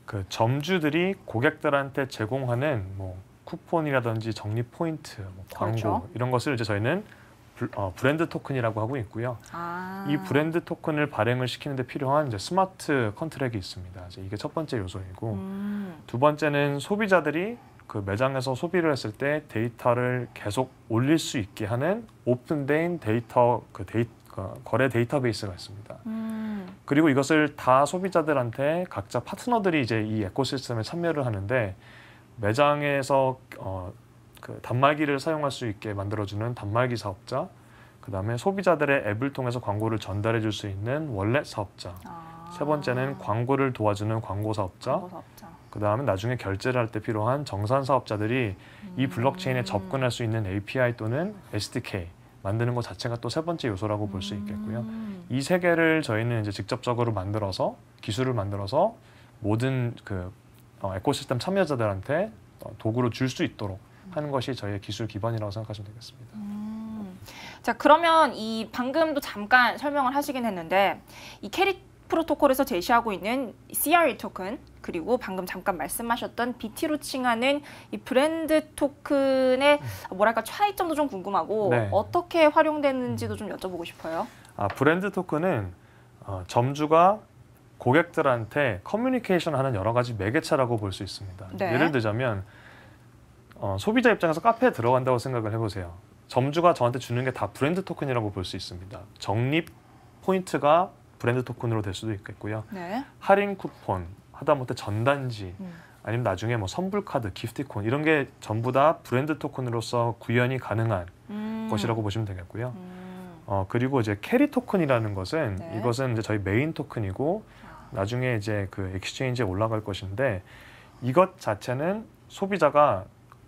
그 점주들이 고객들한테 제공하는 뭐 쿠폰이라든지 적립 포인트, 뭐 광고 그렇죠. 이런 것을 이제 저희는 브랜드 토큰이라고 하고 있고요. 아. 이 브랜드 토큰을 발행을 시키는 데 필요한 이제 스마트 컨트랙이 있습니다. 이제 이게 첫 번째 요소이고 두 번째는 소비자들이 그 매장에서 소비를 했을 때 데이터를 계속 올릴 수 있게 하는 오픈된 데이터 거래 데이터베이스가 있습니다. 그리고 이것을 다 소비자들한테 각자 파트너들이 이제 이 에코시스템에 참여를 하는데 매장에서 그 단말기를 사용할 수 있게 만들어주는 단말기 사업자, 그 다음에 소비자들의 앱을 통해서 광고를 전달해 줄 수 있는 월렛 사업자, 세 번째는 광고를 도와주는 광고 사업자, 광고 사업자. 그 다음에 나중에 결제를 할 때 필요한 정산 사업자들이 이 블록체인에 접근할 수 있는 API 또는 SDK 만드는 것 자체가 또 세 번째 요소라고 볼 수 있겠고요. 이 세 개를 저희는 이제 직접적으로 만들어서 기술을 만들어서 모든 그 에코시스템 참여자들한테 도구로 줄 수 있도록 하는 것이 저희의 기술 기반이라고 생각하시면 되겠습니다. 자, 그러면 이 방금도 잠깐 설명을 하시긴 했는데 이 캐리 프로토콜에서 제시하고 있는 CRE 토큰 그리고 방금 잠깐 말씀하셨던 BT로 칭하는 이 브랜드 토큰의 뭐랄까 차이점도 좀 궁금하고 네. 어떻게 활용되는지도 좀 여쭤보고 싶어요. 브랜드 토큰은 점주가 고객들한테 커뮤니케이션하는 여러 가지 매개체라고 볼 수 있습니다. 네. 예를 들자면 소비자 입장에서 카페에 들어간다고 생각을 해보세요. 점주가 저한테 주는 게 다 브랜드 토큰이라고 볼 수 있습니다. 적립 포인트가 브랜드 토큰으로 될 수도 있겠고요. 네. 할인 쿠폰, 하다못해 전단지, 아니면 나중에 뭐 선불 카드, 기프티콘 이런 게 전부 다 브랜드 토큰으로서 구현이 가능한 것이라고 보시면 되겠고요. 그리고 이제 캐리 토큰이라는 것은 네. 이것은 이제 저희 메인 토큰이고 나중에 이제 그 엑스체인지에 올라갈 것인데 이것 자체는 소비자가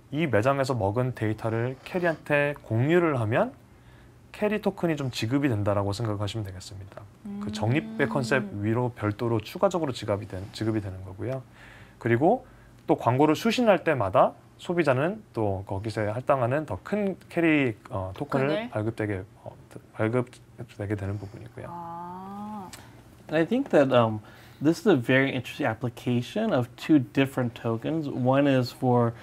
이 매장에서 먹은 데이터를 캐리한테 공유를 하면 캐리 토큰이 좀 지급이 된다라고 생각하시면 되겠습니다. 그 적립의 컨셉 위로 별도로 추가적으로 지급이 되는 거고요. 그리고 또 광고를 수신할 때마다 소비자는 또 거기서 할당하는 더 큰 캐리 토큰을 발급되게 되는 부분이고요. And I think that this is a very interesting application of two different tokens. One is for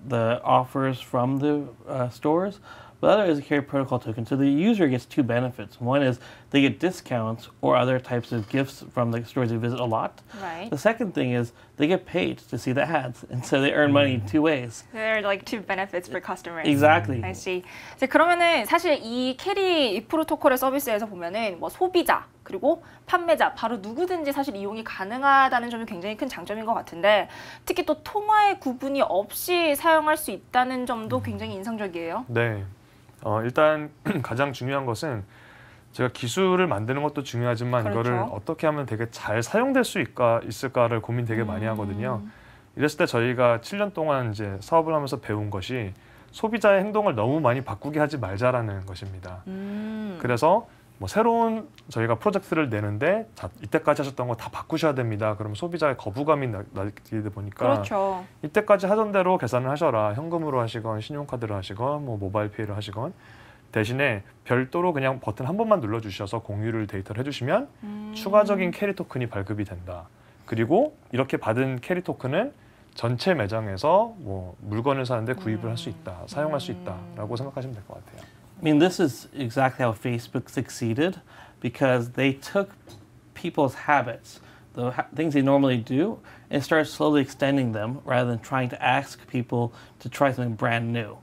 the offers from the stores. The other is a carry protocol token. So the user gets two benefits. One is they get discounts or other types of gifts from the stores they visit a lot. Right. The second thing is they get paid to see the ads. And so they earn money in two ways. There are like two benefits for customers. Exactly. I see. 이제 그러면은 사실 이 캐리 프로토콜의 서비스에서 보면은 뭐 소비자 그리고 판매자 바로 누구든지 사실 이용이 가능하다는 점이 굉장히 큰 장점인 것 같은데 특히 또 통화의 구분이 없이 사용할 수 있다는 점도 굉장히 인상적이에요. 네. 일단 가장 중요한 것은 제가 기술을 만드는 것도 중요하지만 그렇죠. 이거를 어떻게 하면 되게 잘 사용될 수 있을까를 고민 되게 많이 하거든요. 이랬을 때 저희가 7년 동안 이제 사업을 하면서 배운 것이 소비자의 행동을 너무 많이 바꾸게 하지 말자라는 것입니다. 그래서 뭐 새로운 저희가 프로젝트를 내는데 자, 이때까지 하셨던 거 다 바꾸셔야 됩니다. 그러면 소비자의 거부감이 나게 보니까 그렇죠. 이때까지 하던 대로 계산을 하셔라. 현금으로 하시건 신용카드로 하시건 뭐 모바일 페이로 하시건 대신에 별도로 그냥 버튼 한 번만 눌러주셔서 공유를 데이터를 해주시면 추가적인 캐리 토큰이 발급이 된다. 그리고 이렇게 받은 캐리 토큰은 전체 매장에서 뭐 물건을 사는데 구입을 할 수 있다, 사용할 수 있다라고 생각하시면 될 것 같아요. I mean, this is exactly how Facebook succeeded because they took people's habits, the things they normally do, and started slowly extending them rather than trying to ask people to try something brand new.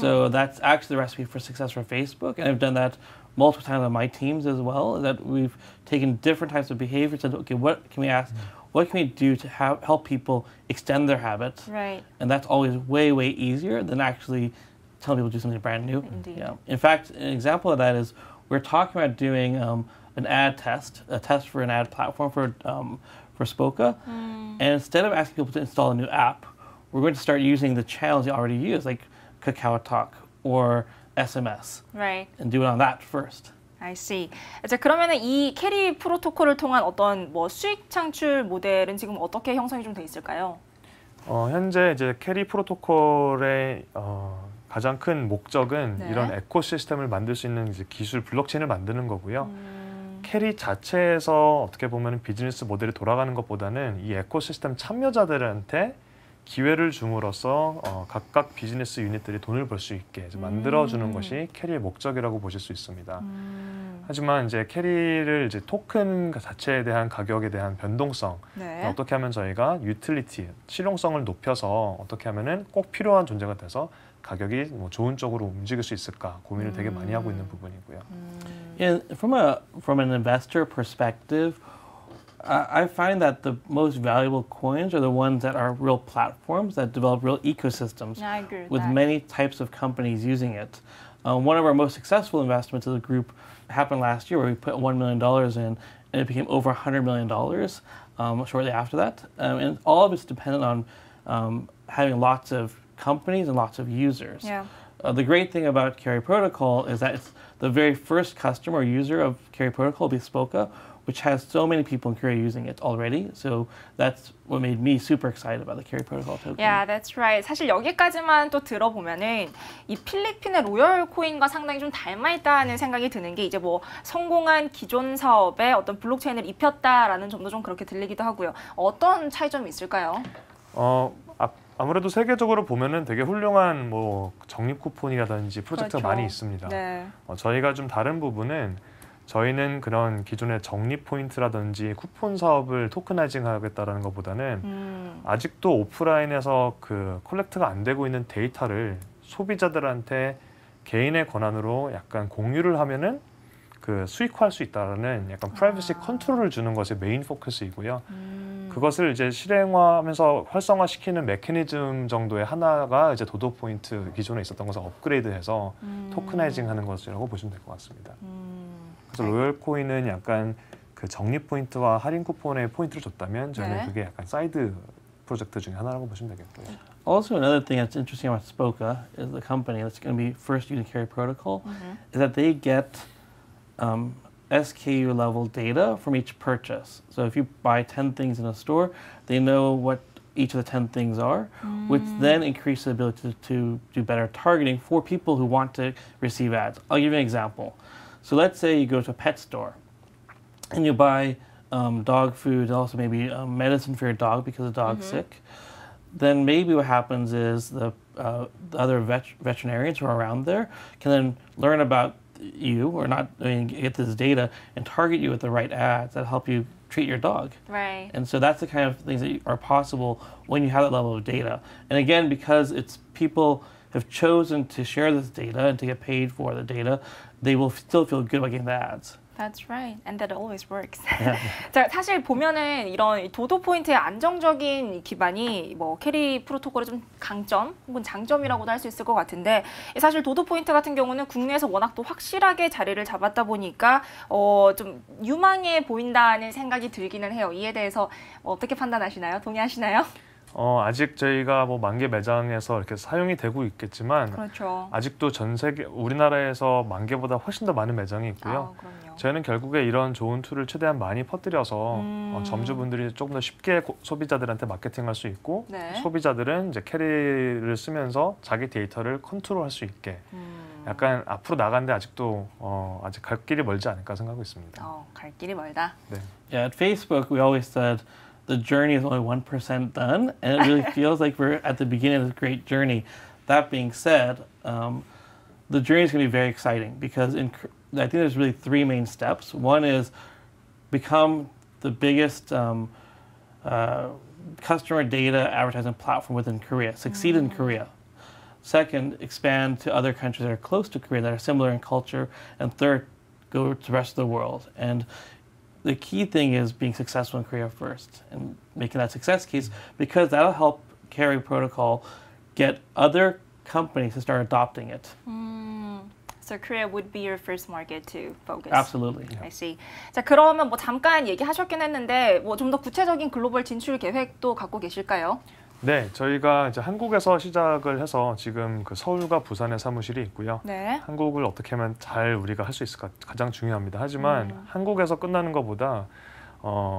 So that's actually the recipe for success for Facebook, and I've done that multiple times on my teams as well, that we've taken different types of behavior and said, okay, what can we ask? What can we do to help people extend their habits? Right. And that's always way, way easier than actually telling people to do something brand new. Indeed. Yeah. In fact, an example of that is we're talking about doing an ad test, a test for an ad platform for Spoka. And instead of asking people to install a new app, we're going to start using the channels they already use, like Kakao Talk or SMS, Right. and do it on that first. I see. 이제 그러면은 이 캐리 프로토콜을 통한 어떤 뭐 수익 창출 모델은 지금 어떻게 형성이 좀 돼 있을까요? 현재 이제 캐리 프로토콜의 가장 큰 목적은 네. 이런 에코시스템을 만들 수 있는 이제 기술 블록체인을 만드는 거고요. 캐리 자체에서 어떻게 보면 비즈니스 모델이 돌아가는 것보다는 이 에코시스템 참여자들한테 기회를 줌으로써 각각 비즈니스 유닛들이 돈을 벌 수 있게 이제 만들어주는 것이 캐리의 목적이라고 보실 수 있습니다. 하지만 이제 캐리를 이제 토큰 자체에 대한 가격에 대한 변동성, 네. 어떻게 하면 저희가 유틸리티, 실용성을 높여서 어떻게 하면은 꼭 필요한 존재가 돼서 가격이 뭐 좋은 쪽으로 움직일 수 있을까 고민을 되게 많이 하고 있는 부분이고요. And from an investor perspective, I find that the most valuable coins are the ones that are real platforms that develop real ecosystems I agree with that. many types of companies using it. One of our most successful investments as a group happened last year, where we put $1 million in, and it became over $100 million shortly after that. And all of it's dependent on having lots of companies and lots of users. Yeah. The great thing about Carry Protocol is that it's the very first customer or user of Carry Protocol, Bespoka, which has so many people in Korea using it already. So that's what made me super excited about the Carry Protocol token. Yeah, that's right. 사실 여기까지만 또 들어보면은 이 필리핀의 로열 코인과 상당히 좀 닮아 있다는 생각이 드는 게 이제 뭐 성공한 기존 사업에 어떤 블록체인을 입혔다라는 점도 좀 그렇게 들리기도 하고요. 어떤 차이점이 있을까요? 아무래도 세계적으로 보면은 되게 훌륭한 뭐 적립 쿠폰이라든지 프로젝트가 그렇죠. 많이 있습니다. 네. 저희가 좀 다른 부분은 저희는 그런 기존의 적립 포인트라든지 쿠폰 사업을 토크나이징 하겠다라는 것보다는 아직도 오프라인에서 그 컬렉트가 안 되고 있는 데이터를 소비자들한테 개인의 권한으로 약간 공유를 하면은 그 수익화할 수 있다라는 약간 프라이버시 컨트롤을 주는 것이 메인 포커스이고요. 그것을 이제 실행화하면서 활성화시키는 메커니즘 정도의 하나가 이제 도도 포인트 기존에 있었던 것을 업그레이드해서 토크나이징하는 것이라고 보시면 될 것 같습니다. 그래서 로열 코인은 약간 그 적립 포인트와 할인 쿠폰의 포인트를 줬다면 저희는 네. 그게 약간 사이드 프로젝트 중에 하나라고 보시면 되겠고요. Also, another thing that's interesting about Spoka is the company that's going to be first using Carry Protocol is that they get SKU level data from each purchase. So if you buy 10 things in a store, they know what each of the 10 things are, which then increases the ability to do better targeting for people who want to receive ads. I'll give you an example. So let's say you go to a pet store and you buy dog food, also maybe medicine for your dog because the dog's sick. Then maybe what happens is the other veterinarians who are around there can then learn about you or not, get this data and target you with the right ads that help you treat your dog. Right. And so that's the kind of things that are possible when you have that level of data. And again, because it's people have chosen to share this data and to get paid for the data, they will still feel good about getting the ads. That's right. And that always works. 자, 사실 보면은 이런 도도 포인트의 안정적인 기반이 뭐 캐리 프로토콜의 좀 강점 혹은 장점이라고도 할 수 있을 것 같은데 사실 도도 포인트 같은 경우는 국내에서 워낙 또 확실하게 자리를 잡았다 보니까 좀 유망해 보인다는 생각이 들기는 해요. 이에 대해서 어떻게 판단하시나요? 동의하시나요? 아직 저희가 뭐 만개 매장에서 이렇게 사용이 되고 있겠지만 그렇죠. 아직도 전 세계 우리나라에서 만개보다 훨씬 더 많은 매장이 있고요. 그럼요. 저희는 결국에 이런 좋은 툴을 최대한 많이 퍼뜨려서 점주분들이 조금 더 쉽게 소비자들한테 마케팅할 수 있고 네. 소비자들은 이제 캐리를 쓰면서 자기 데이터를 컨트롤할 수 있게 약간 앞으로 나가는데 아직도 아직 갈 길이 멀지 않을까 생각하고 있습니다. 갈 길이 멀다. 네. Yeah, at Facebook, we always said the journey is only 1% done, and it really feels like we're at the beginning of this great journey. That being said, the journey is going to be very exciting because I think there's really three main steps. One is become the biggest customer data advertising platform within Korea, succeed in Korea. Second, expand to other countries that are close to Korea that are similar in culture. And third, go to the rest of the world. And the key thing is being successful in Korea first and making that success case because that'll help Carry Protocol get other companies to start adopting it. So Korea would be your first market to focus. Absolutely. I see. 자, 그러면 뭐 잠깐 얘기하셨긴 했는데 뭐 좀 더 구체적인 글로벌 진출 계획도 갖고 계실까요? 네, 저희가 이제 한국에서 시작을 해서 지금 그 서울과 부산에 사무실이 있고요. 네. 한국을 어떻게 하면 잘 우리가 할 수 있을까 가장 중요합니다. 하지만 한국에서 끝나는 것보다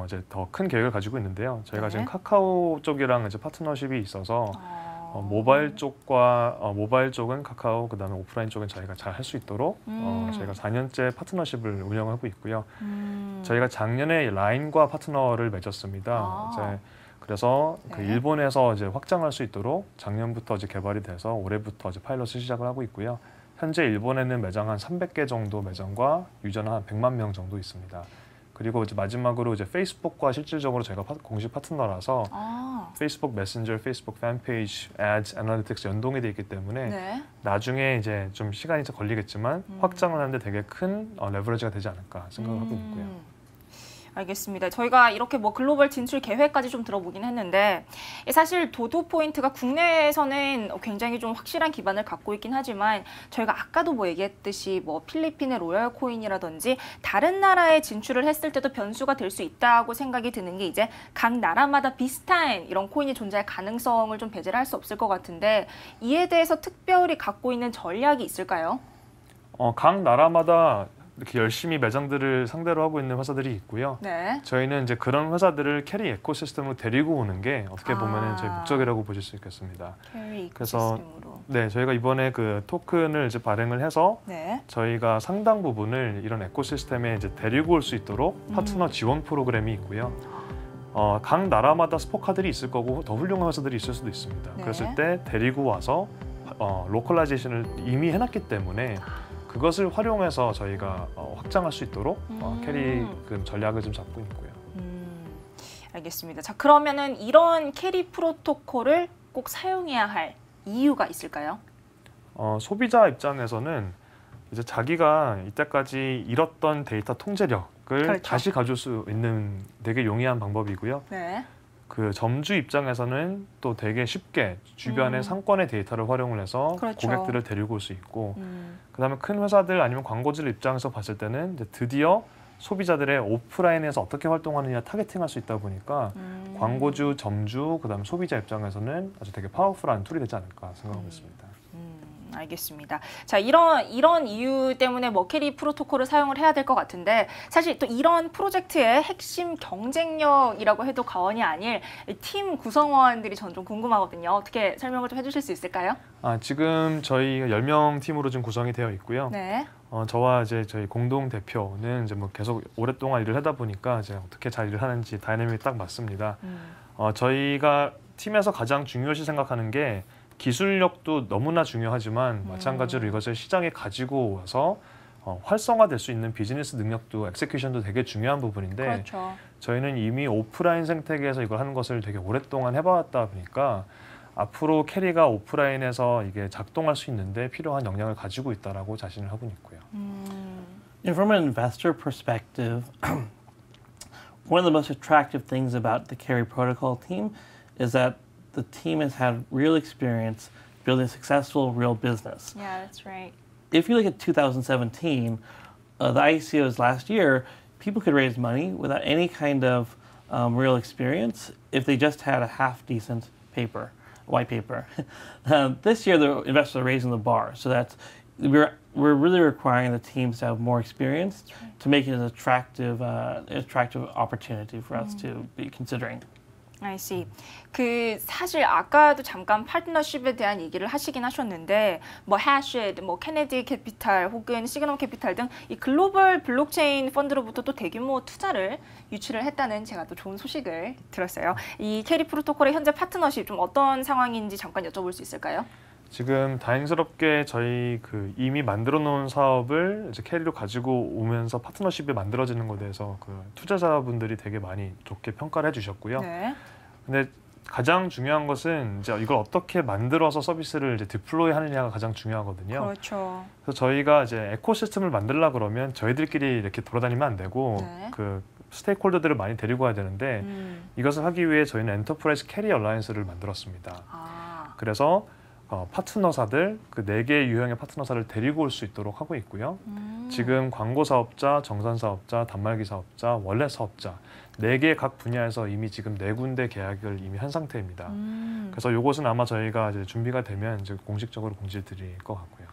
이제 더 큰 계획을 가지고 있는데요. 저희가 네. 지금 카카오 쪽이랑 이제 파트너십이 있어서 모바일 쪽과 모바일 쪽은 카카오, 그다음에 오프라인 쪽은 저희가 잘 할 수 있도록 저희가 4년째 파트너십을 운영하고 있고요. 저희가 작년에 라인과 파트너를 맺었습니다. 이제 그래서 그 네. 일본에서 이제 확장할 수 있도록 작년부터 이제 개발이 돼서 올해부터 이제 파일럿을 시작을 하고 있고요. 현재 일본에는 매장 한 300개 정도 매장과 유저는 한 100만 명 정도 있습니다. 그리고 이제 마지막으로 이제 페이스북과 실질적으로 저희가 공식 파트너라서 페이스북 메신저, 페이스북 팬페이지, 애드, 애널리틱스 연동이 돼 있기 때문에 네. 나중에 이제 좀 시간이 좀 걸리겠지만 확장을 하는데 되게 큰 레버리지가 되지 않을까 생각을 하고 있고요. 알겠습니다. 저희가 이렇게 뭐 글로벌 진출 계획까지 좀 들어보긴 했는데 사실 도도 포인트가 국내에서는 굉장히 좀 확실한 기반을 갖고 있긴 하지만 저희가 아까도 뭐 얘기했듯이 뭐 필리핀의 로열 코인이라든지 다른 나라에 진출을 했을 때도 변수가 될 수 있다고 생각이 드는 게 이제 각 나라마다 비슷한 이런 코인이 존재할 가능성을 좀 배제를 할 수 없을 것 같은데 이에 대해서 특별히 갖고 있는 전략이 있을까요? 각 나라마다 이렇게 열심히 매장들을 상대로 하고 있는 회사들이 있고요. 네. 저희는 이제 그런 회사들을 캐리 에코시스템으로 데리고 오는 게 어떻게 보면은 저희 목적이라고 보실 수 있겠습니다. 캐리 그래서 이코시스템으로. 네, 저희가 이번에 그 토큰을 이제 발행을 해서 네. 저희가 상당 부분을 이런 에코시스템에 이제 데리고 올 수 있도록 파트너 지원 프로그램이 있고요. 각 나라마다 스포카들이 있을 거고 더 훌륭한 회사들이 있을 수도 있습니다. 네. 그랬을 때 데리고 와서 로컬라이제이션을 이미 해놨기 때문에 그것을 활용해서 저희가 확장할 수 있도록 캐리 그 전략을 좀 잡고 있고요. 알겠습니다. 자, 그러면은 이런 캐리 프로토콜을 꼭 사용해야 할 이유가 있을까요? 소비자 입장에서는 이제 자기가 이때까지 잃었던 데이터 통제력을 그렇죠. 다시 가져올 수 있는 되게 용이한 방법이고요. 네. 그 점주 입장에서는 또 되게 쉽게 주변의 상권의 데이터를 활용을 해서 그렇죠. 고객들을 데리고 올 수 있고 그다음에 큰 회사들 아니면 광고주들 입장에서 봤을 때는 이제 드디어 소비자들의 오프라인에서 어떻게 활동하느냐 타겟팅할 수 있다 보니까 광고주, 점주, 그다음에 소비자 입장에서는 아주 되게 파워풀한 툴이 되지 않을까 생각하고 있습니다. 알겠습니다. 자, 이런 이유 때문에 뭐 캐리 프로토콜을 사용을 해야 될 것 같은데 사실 또 이런 프로젝트의 핵심 경쟁력이라고 해도 과언이 아닐 팀 구성원들이 전 좀 궁금하거든요. 어떻게 설명을 좀 해주실 수 있을까요? 지금 저희가 10명 팀으로 좀 구성이 되어 있고요. 네. 저와 이제 저희 공동 대표는 이제 뭐 계속 오랫동안 일을 하다 보니까 이제 어떻게 잘 일을 하는지 다이내믹이 딱 맞습니다. 저희가 팀에서 가장 중요시 생각하는 게 기술력도 너무나 중요하지만 마찬가지로 이것을 시장에 가지고 와서 활성화될 수 있는 비즈니스 능력도 엑세큐션도 되게 중요한 부분인데 그렇죠. 저희는 이미 오프라인 생태계에서 이걸 하는 것을 되게 오랫동안 해봤다 보니까 앞으로 캐리가 오프라인에서 이게 작동할 수 있는데 필요한 역량을 가지고 있다라고 자신을 하고 있고요. And from an investor perspective, one of the most attractive things about the Carry Protocol team is that the team has had real experience building a successful real business. Yeah, that's right. If you look at 2017, the ICOs last year, people could raise money without any kind of real experience if they just had a half-decent white paper. This year, the investors are raising the bar, so that we're really requiring the teams to have more experience to make it an attractive opportunity for us to be considering. I see. 그 사실 아까도 잠깐 파트너십에 대한 얘기를 하시긴 하셨는데 뭐 해시드, 뭐 케네디 캐피탈 혹은 시그넘 캐피탈 등 이 글로벌 블록체인 펀드로부터 또 대규모 투자를 유치를 했다는 제가 또 좋은 소식을 들었어요. 이 캐리 프로토콜의 현재 파트너십 좀 어떤 상황인지 잠깐 여쭤볼 수 있을까요? 지금 다행스럽게 저희 그 이미 만들어 놓은 사업을 이제 캐리로 가지고 오면서 파트너십이 만들어지는 것에 대해서 그 투자자분들이 되게 많이 좋게 평가를 해주셨고요. 네. 근데 가장 중요한 것은 이제 이걸 어떻게 만들어서 서비스를 이제 디플로이 하느냐가 가장 중요하거든요. 그렇죠. 그래서 저희가 이제 에코시스템을 만들려 그러면 저희들끼리 이렇게 돌아다니면 안 되고 네. 그 스테이크홀더들을 많이 데리고 와야 되는데 이것을 하기 위해 저희는 엔터프라이즈 캐리 얼라이언스를 만들었습니다. 그래서 파트너사들 그 4개 유형의 파트너사를 데리고 올 수 있도록 하고 있고요. 지금 광고 사업자, 정산 사업자, 단말기 사업자, 월렛 사업자 4개 각 분야에서 이미 지금 4군데 계약을 이미 한 상태입니다. 그래서 이것은 아마 저희가 이제 준비가 되면 이제 공식적으로 공지를 드릴 것 같고요.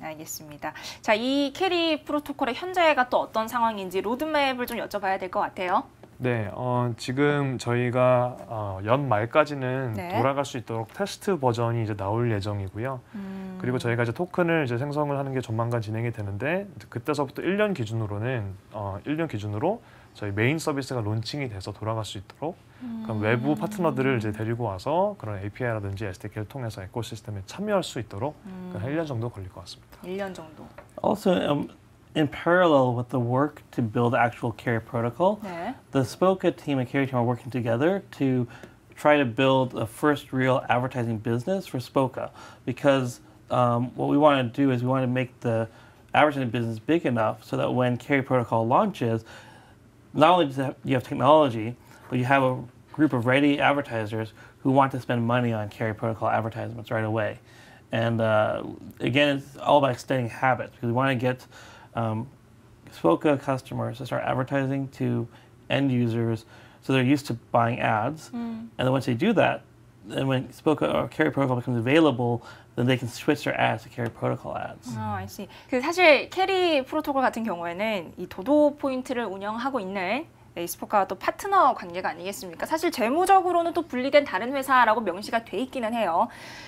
알겠습니다. 자, 이 캐리 프로토콜의 현재가 또 어떤 상황인지 로드맵을 좀 여쭤봐야 될 것 같아요. 네, 지금 저희가 연말까지는 네. 돌아갈 수 있도록 테스트 버전이 이제 나올 예정이고요. 그리고 저희가 이제 토큰을 이제 생성을 하는 게 조만간 진행이 되는데 그때서부터 1년 기준으로 저희 메인 서비스가 론칭이 돼서 돌아갈 수 있도록 그럼 외부 파트너들을 이제 데리고 와서 그런 API라든지 SDK를 통해서 에코시스템에 참여할 수 있도록 한 1년 정도 걸릴 것 같습니다. 1년 정도. Also, in parallel with the work to build the actual carrier protocol, 네. the Spoka team and carrier team are working together to try to build a first real advertising business for Spoka. Because what we want to do is we want to make the advertising business big enough so that when carrier protocol launches, not only do you have technology, but you have a group of ready advertisers who want to spend money on carrier protocol advertisements right away. And again, it's all about extending habits because we want to get Spoka customers to start advertising to end users so they're used to buying ads. And then once they do that, then when Spoka or Carrier Protocol becomes available, then they can switch their ads to Carrier Protocol ads. I see. 그 사실 캐리 프로토콜 같은 경우에는 이 도도 포인트를 운영하고 있는 이 스포카와 또 파트너 관계가 아니겠습니까? 사실 재무적으로는 또 분리된 다른 회사라고 명시가 돼 있기는 해요.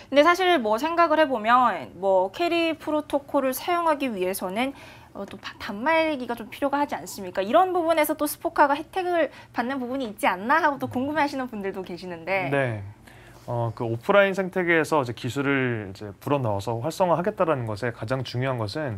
근데 사실 뭐 생각을 해보면 뭐 캐리 프로토콜을 사용하기 위해서는 또 단말기가 좀 필요가 하지 않습니까? 이런 부분에서 또 스포카가 혜택을 받는 부분이 있지 않나 하고 또 궁금해하시는 분들도 계시는데. 네. 그 오프라인 생태계에서 이제 기술을 이제 불어넣어서 활성화하겠다라는 것에 가장 중요한 것은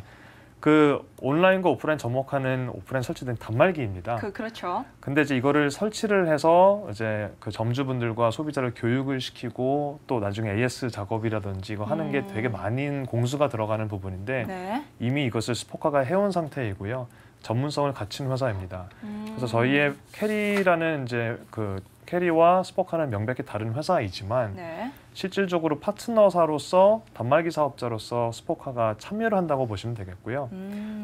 그 온라인과 오프라인 접목하는 오프라인 설치된 단말기입니다. 그렇죠. 근데 이제 이거를 설치를 해서 이제 그 점주분들과 소비자를 교육을 시키고 또 나중에 AS 작업이라든지 이거 하는 게 되게 많은 공수가 들어가는 부분인데 네. 이미 이것을 스포카가 해온 상태이고요. 전문성을 갖춘 회사입니다. 그래서 저희의 캐리라는 이제 그 캐리와 스포카는 명백히 다른 회사이지만 네. 실질적으로 파트너사로서 단말기 사업자로서 스포카가 참여를 한다고 보시면 되겠고요.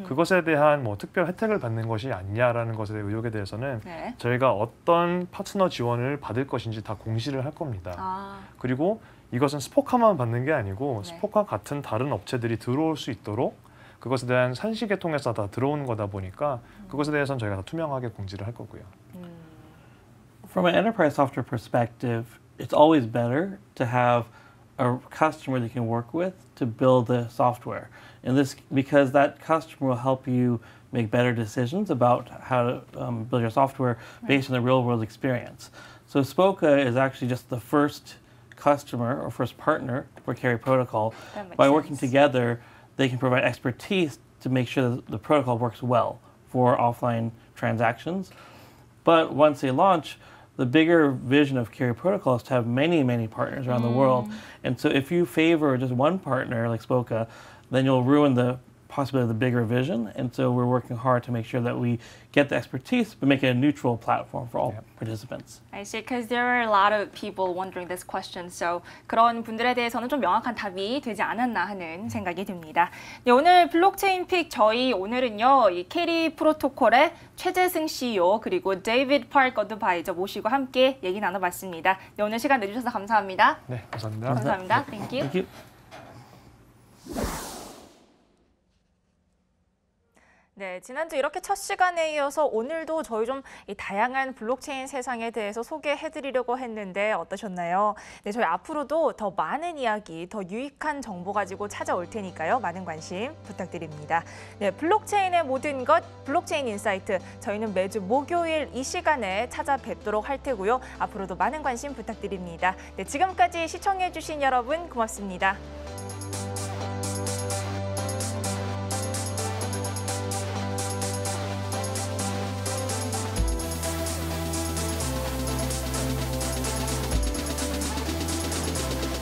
그것에 대한 뭐 특별 혜택을 받는 것이 아니냐라는 것에 대한 의혹에 대해서는 네. 저희가 어떤 파트너 지원을 받을 것인지 다 공시를 할 겁니다. 그리고 이것은 스포카만 받는 게 아니고 네. 스포카 같은 다른 업체들이 들어올 수 있도록 그것에 대한 산식에 통해서 다 들어오는 거다 보니까 그것에 대해서는 저희가 다 투명하게 공지를 할 거고요. From an enterprise software perspective, it's always better to have a customer that you can work with to build the software. And this because that customer will help you make better decisions about how to build your software based on the real world experience. So Spoka is actually just the first customer or first partner for Carrier Protocol. By working together, they can provide expertise to make sure that the protocol works well for offline transactions. But once they launch, the bigger vision of Carrier Protocol is to have many, many partners around the world. And so if you favor just one partner like Spoka, then you'll ruin the possibility of the bigger vision. And so we're working hard to make sure that we get the expertise, but make it a neutral platform for all participants. I see, because there are a lot of people wondering this question. So 그런 분들에 대해서는 좀 명확한 답이 되지 않았나 하는 생각이 듭니다. 네, 오늘 블록체인 픽 저희 오늘은요 이 캐리 프로토콜의 최재승 CEO 그리고 데이비드 파크 어드바이저 모시고 함께 얘기 나눠봤습니다. 네, 오늘 시간 내주셔서 감사합니다. 네, 감사합니다. 감사합니다. Thank you. Thank you. 네, 지난주 이렇게 첫 시간에 이어서 오늘도 저희 좀 이 다양한 블록체인 세상에 대해서 소개해드리려고 했는데 어떠셨나요? 네, 저희 앞으로도 더 많은 이야기, 더 유익한 정보 가지고 찾아올 테니까요. 많은 관심 부탁드립니다. 네, 블록체인의 모든 것, 블록체인 인사이트. 저희는 매주 목요일 이 시간에 찾아뵙도록 할 테고요. 앞으로도 많은 관심 부탁드립니다. 네, 지금까지 시청해주신 여러분 고맙습니다.